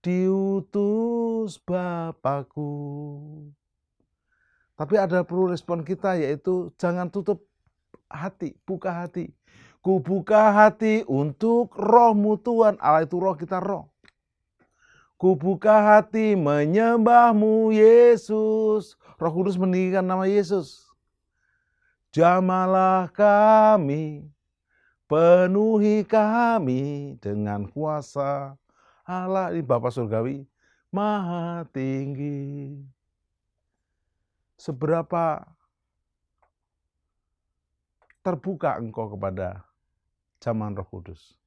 diutus Bapakku. Tapi ada perlu respon kita, yaitu jangan tutup hati, buka hati. Ku buka hati untuk Roh-Mu Tuhan. Allah itu roh, kita roh. Ku buka hati menyembah-Mu Yesus. Roh Kudus meninggikan nama Yesus. Jamalah kami, penuhi kami dengan kuasa Allah. Ini Bapa Surgawi Maha Tinggi. Seberapa terbuka engkau kepada zaman Roh Kudus?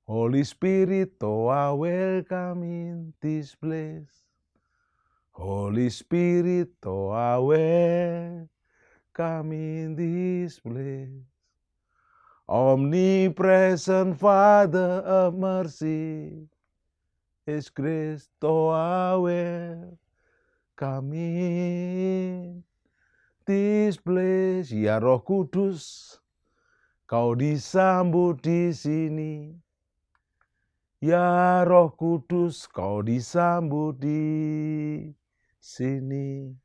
Holy Spirit, oh I welcome in this place. Holy Spirit, oh I welcome in this place. Omnipresent Father of mercy, His grace, oh I welcome in this place. Ya Roh Kudus, kau disambut di sini. Ya Roh Kudus, kau disambut di sini.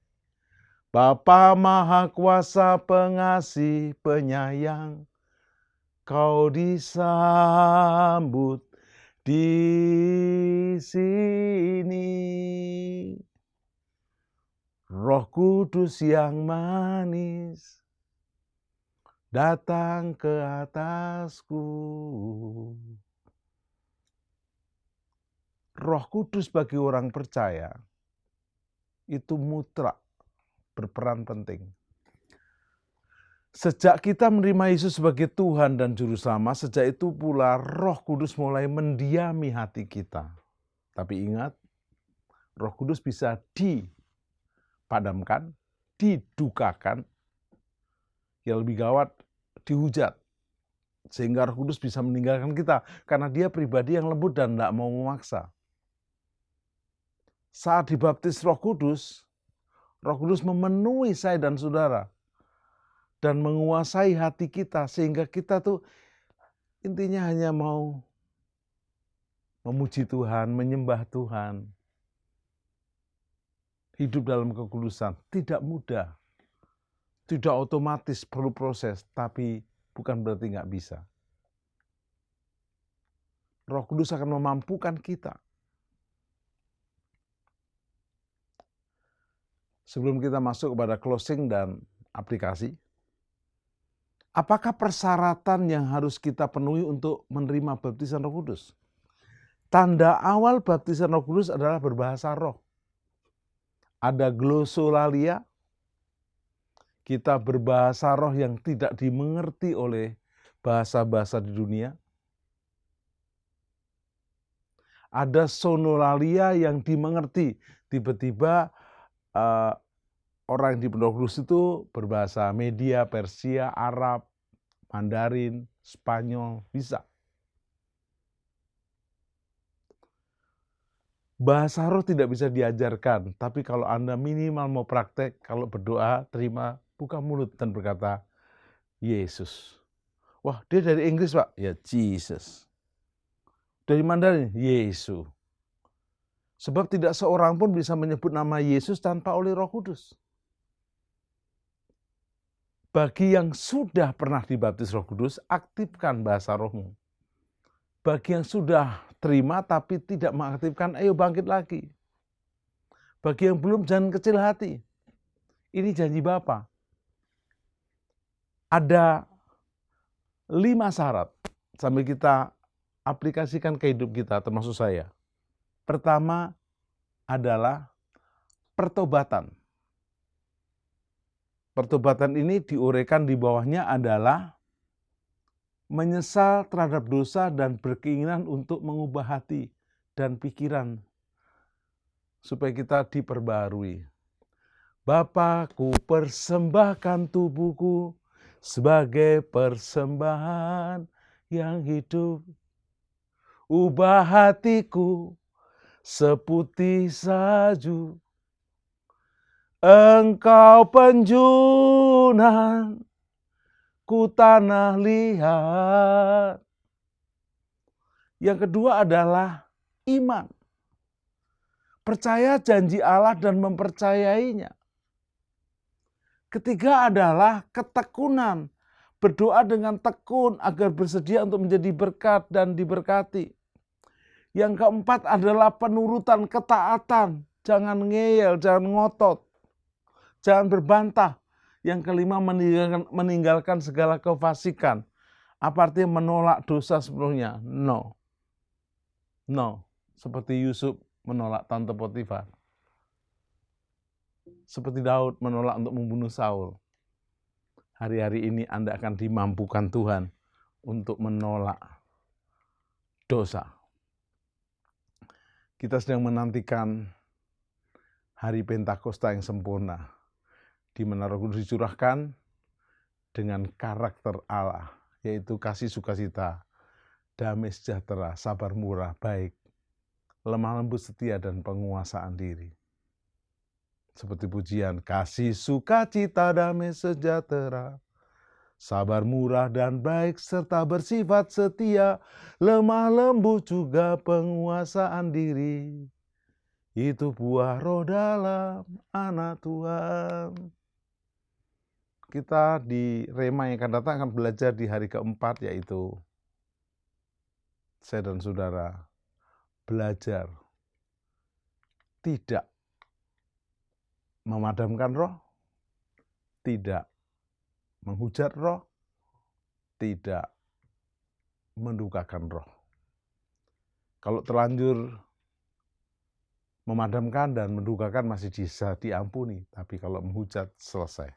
Bapa Maha Kuasa, pengasih, penyayang, kau disambut di sini. Roh Kudus yang manis datang ke atasku. Roh Kudus bagi orang percaya itu mutlak berperan penting. Sejak kita menerima Yesus sebagai Tuhan dan Juru Selamat, sejak itu pula Roh Kudus mulai mendiami hati kita. Tapi ingat, Roh Kudus bisa dipadamkan, didukakan, yang lebih gawat dihujat. Sehingga Roh Kudus bisa meninggalkan kita. Karena dia pribadi yang lembut dan tidak mau memaksa. Saat dibaptis Roh Kudus memenuhi saya dan saudara. Dan menguasai hati kita. Sehingga kita tuh intinya hanya mau memuji Tuhan, menyembah Tuhan. Hidup dalam kekudusan tidak mudah. Tidak otomatis, perlu proses. Tapi bukan berarti nggak bisa. Roh Kudus akan memampukan kita. Sebelum kita masuk kepada closing dan aplikasi, apakah persyaratan yang harus kita penuhi untuk menerima baptisan Roh Kudus? Tanda awal baptisan Roh Kudus adalah berbahasa roh. Ada glosolalia, kita berbahasa roh yang tidak dimengerti oleh bahasa-bahasa di dunia. Ada sonolalia yang dimengerti. Tiba-tiba orang yang dipenuhi Roh Kudus itu berbahasa Media, Persia, Arab, Mandarin, Spanyol, bisa. Bahasa roh tidak bisa diajarkan, tapi kalau Anda minimal mau praktek, kalau berdoa, terima, buka mulut dan berkata, Yesus. Wah, dia dari Inggris, Pak? Ya, Jesus. Dari Mandarin, Yesus. Sebab tidak seorang pun bisa menyebut nama Yesus tanpa oleh Roh Kudus. Bagi yang sudah pernah dibaptis Roh Kudus, aktifkan bahasa rohmu. Bagi yang sudah terima tapi tidak mengaktifkan, ayo bangkit lagi. Bagi yang belum, jangan kecil hati. Ini janji Bapa. Ada 5 syarat sambil kita aplikasikan ke hidup kita, termasuk saya. Pertama adalah pertobatan. Pertobatan ini diuraikan di bawahnya adalah menyesal terhadap dosa dan berkeinginan untuk mengubah hati dan pikiran supaya kita diperbarui. Bapa, ku persembahkan tubuhku sebagai persembahan yang hidup. Ubah hatiku seputih salju. Engkau penjunan ku tanah liat. Yang kedua adalah iman. Percaya janji Allah dan mempercayainya. Ketiga adalah ketekunan. Berdoa dengan tekun agar bersedia untuk menjadi berkat dan diberkati. Yang keempat adalah penurutan, ketaatan. Jangan ngeyel, jangan ngotot. Jangan berbantah. Yang kelima, meninggalkan segala kefasikan. Apa artinya menolak dosa sepenuhnya? No. Seperti Yusuf menolak tante Potifar. Seperti Daud menolak untuk membunuh Saul. Hari-hari ini Anda akan dimampukan Tuhan untuk menolak dosa. Kita sedang menantikan hari Pentakosta yang sempurna, di mana Roh Kudus dicurahkan dengan karakter Allah, yaitu kasih sukacita, damai sejahtera, sabar murah, baik, lemah lembut, setia, dan penguasaan diri. Seperti pujian, kasih sukacita, damai sejahtera, sabar murah dan baik, serta bersifat setia, lemah lembut juga penguasaan diri. Itu buah roh dalam anak Tuhan. Kita di Rema yang akan datang akan belajar di hari keempat, yaitu saya dan saudara belajar tidak memadamkan roh, tidak menghujat roh, tidak mendukakan roh. Kalau terlanjur memadamkan dan mendukakan masih bisa diampuni, tapi kalau menghujat selesai.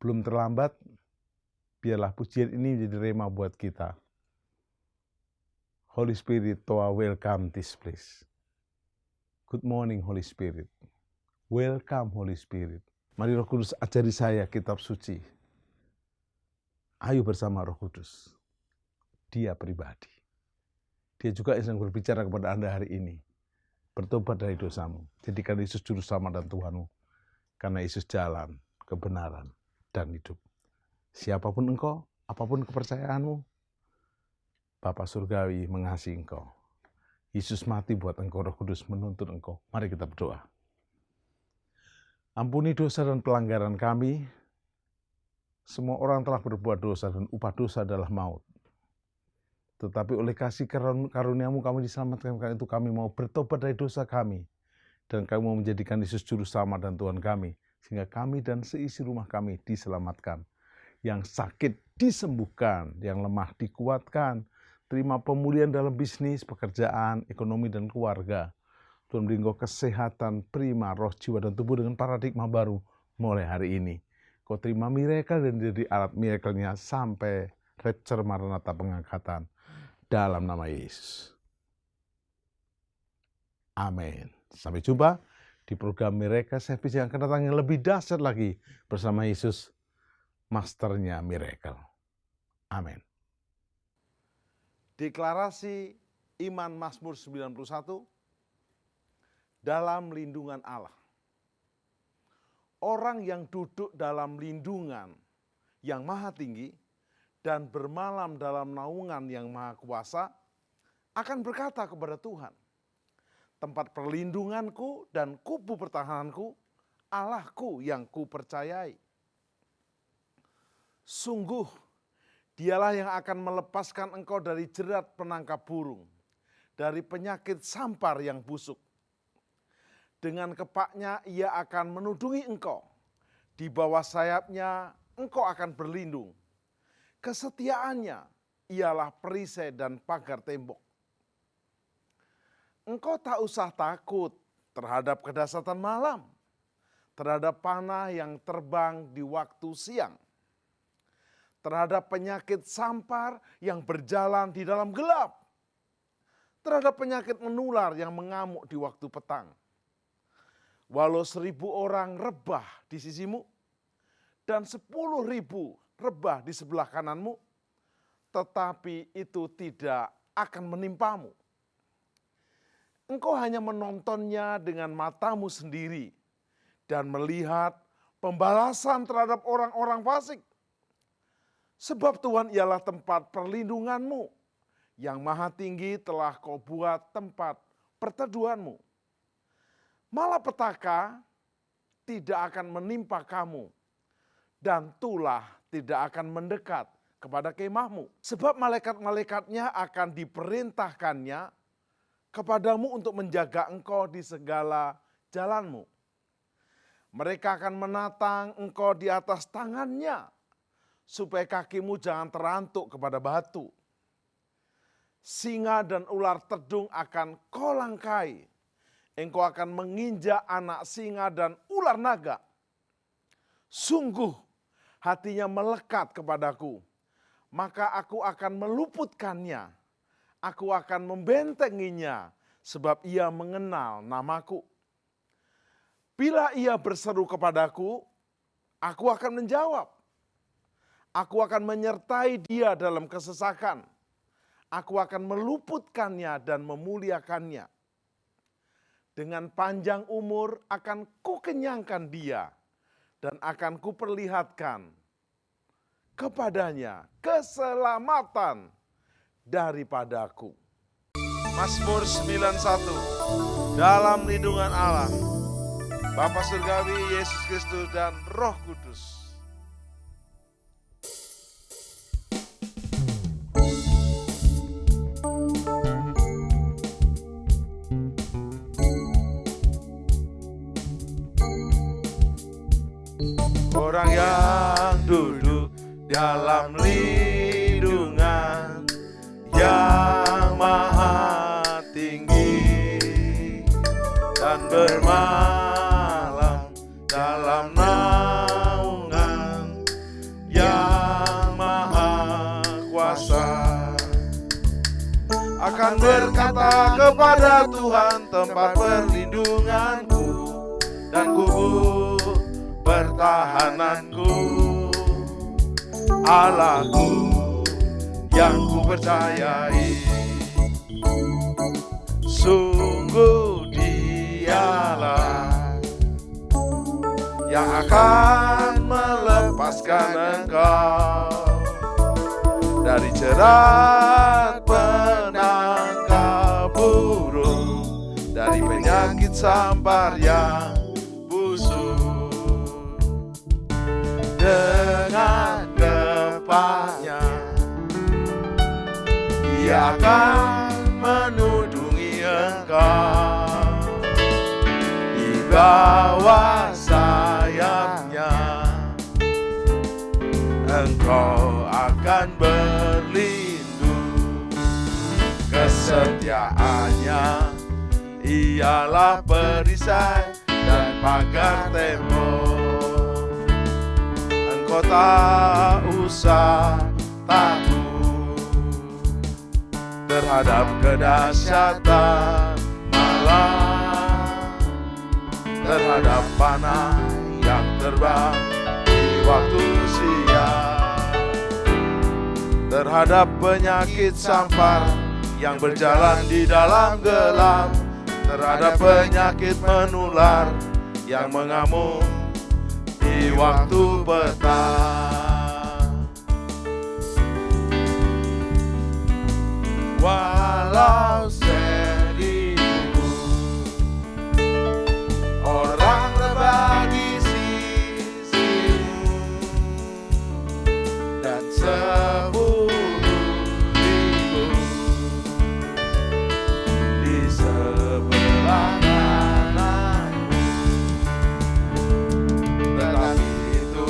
Belum terlambat, biarlah pujian ini menjadi rema buat kita. Holy Spirit, Toa welcome this place. Good morning Holy Spirit. Welcome Holy Spirit. Mari Roh Kudus ajari saya kitab suci. Ayo bersama Roh Kudus. Dia pribadi. Dia juga yang sedang berbicara kepada Anda hari ini. Bertobat dari dosamu. Jadikan Yesus juru selamat dan Tuhanmu. Karena Yesus jalan, kebenaran, dan hidup. Siapapun engkau, apapun kepercayaanmu, Bapa Surgawi mengasihi engkau. Yesus mati buat engkau, Roh Kudus menuntun engkau. Mari kita berdoa. Ampuni dosa dan pelanggaran kami. Semua orang telah berbuat dosa dan upah dosa adalah maut. Tetapi oleh kasih karunia-Mu kami diselamatkan. Karena itu kami mau bertobat dari dosa kami. Dan kami mau menjadikan Yesus juru selamat dan Tuhan kami. Sehingga kami dan seisi rumah kami diselamatkan. Yang sakit disembuhkan, yang lemah dikuatkan. Terima pemulihan dalam bisnis, pekerjaan, ekonomi, dan keluarga. Tuhan beri engkau kesehatan, prima, roh, jiwa, dan tubuh dengan paradigma baru mulai hari ini. Kau terima miracle dan jadi alat miracle-nya sampai rapture maranatha pengangkatan. Dalam nama Yesus. Amin. Sampai jumpa di program Miracle Service yang akan datang yang lebih dahsyat lagi bersama Yesus, Masternya Miracle. Amin. Deklarasi iman Mazmur 91 dalam lindungan Allah. Orang yang duduk dalam lindungan yang maha tinggi dan bermalam dalam naungan yang maha kuasa akan berkata kepada Tuhan, tempat perlindunganku dan kubu pertahananku, Allahku yang kupercayai. Sungguh, Dialah yang akan melepaskan engkau dari jerat penangkap burung, dari penyakit sampar yang busuk. Dengan kepaknya ia akan menudungi engkau, di bawah sayapnya engkau akan berlindung. Kesetiaannya ialah perisai dan pagar tembok. Engkau tak usah takut terhadap kedahsyatan malam, terhadap panah yang terbang di waktu siang, terhadap penyakit sampar yang berjalan di dalam gelap, terhadap penyakit menular yang mengamuk di waktu petang. Walau 1.000 orang rebah di sisimu dan 10.000 rebah di sebelah kananmu, tetapi itu tidak akan menimpamu. Engkau hanya menontonnya dengan matamu sendiri dan melihat pembalasan terhadap orang-orang fasik. Sebab Tuhan ialah tempat perlindunganmu, yang maha tinggi telah kau buat tempat perteduhanmu. Malapetaka tidak akan menimpa kamu, dan tulah tidak akan mendekat kepada kemahmu. Sebab malaikat-malaikatnya akan diperintahkannya kepadamu untuk menjaga engkau di segala jalanmu. Mereka akan menatang engkau di atas tangannya, supaya kakimu jangan terantuk kepada batu. Singa dan ular tedung akan kau langkai. Engkau akan menginjak anak singa dan ular naga. Sungguh hatinya melekat kepadaku, maka aku akan meluputkannya. Aku akan membentenginya, sebab ia mengenal namaku. Bila ia berseru kepadaku, aku akan menjawab. Aku akan menyertai dia dalam kesesakan. Aku akan meluputkannya dan memuliakannya. Dengan panjang umur akan kukenyangkan dia dan akan kuperlihatkan kepadanya keselamatan daripadaku. Mazmur 91, dalam lindungan Allah, Bapa Surgawi, Yesus Kristus, dan Roh Kudus. Orang yang duduk dalam lindungan yang maha tinggi dan bermalam dalam naungan yang maha kuasa akan berkata kepada Tuhan, Tuhan tempat perlindunganku dan kubur pertahananku. Allahku yang ku percayai, sungguh Dialah yang akan melepaskan engkau dari jerat penangkap burung, dari penyakit sampar yang busuk. Dengan gepaknya Ia akan menudungi engkau, di bawah sayapnya engkau akan berlindung. Kesetiaannya ialah perisai dan pagar tembok. Engkau tak usah takut terhadap kedahsyatan malam, terhadap panah yang terbang di waktu siang, terhadap penyakit sampar yang berjalan di dalam gelap, terhadap penyakit menular yang mengamuk di waktu petang. Walau seribu orang berbagi sisimu dan 10.000 di sebelah kananmu, tetapi itu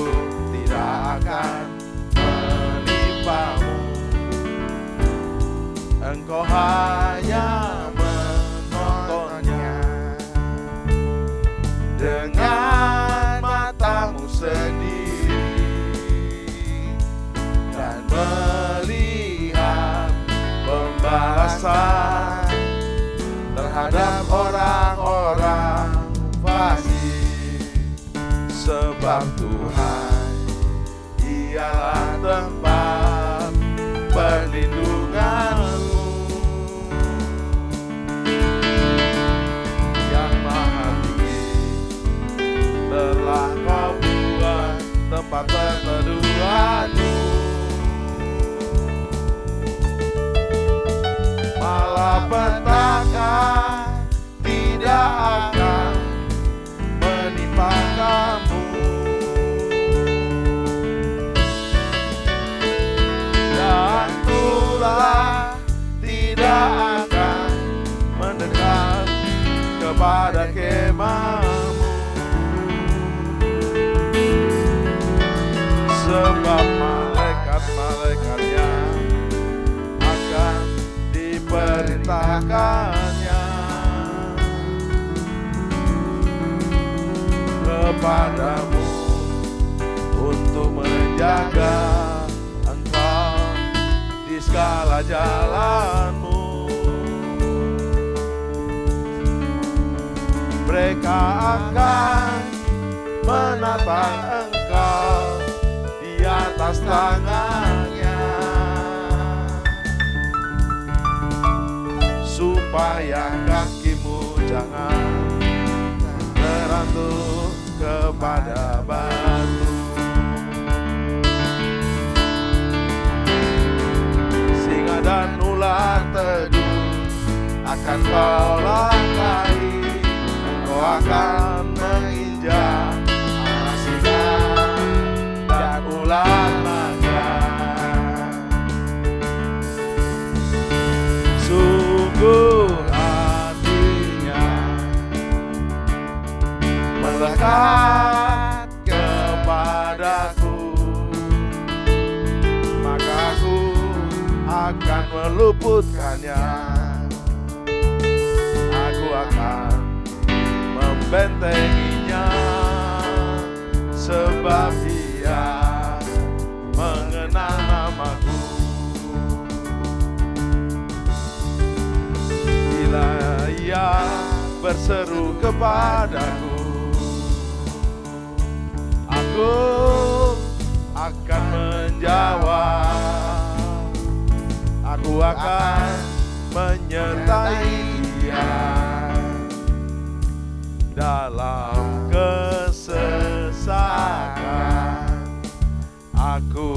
tidak akan menimpamu. Engkau hanya menontonnya dengan matamu sendiri dan melihat pembalasan terhadap orang-orang fasik. Sebab Tuhan ialah tempat perlindunganmu, yang maha tinggi telah kau buat tempat perteduhanmu. Malapetaka tidak akan menimpa kamu, dan tulah tidak akan mendekat kepada kemahmu. Sebab malaikat-malaikatnya akan diperintahkannya kepadamu untuk menjaga engkau di segala jalanmu. Mereka akan menatang engkau di atas tangannya, supaya kakimu jangan terantuk kepada batu. Singa dan ular teduh akan kau langkahi, kau akan menginjak anak singa dan ular naga. Sungguh hatinya melekat kepadaku, maka aku akan meluputkannya. Aku akan membentenginya, sebab Ia mengenal namaku. Bila Ia seru kepadaku. Aku akan menjawab, aku akan menyertai dia dalam kesesakan. Aku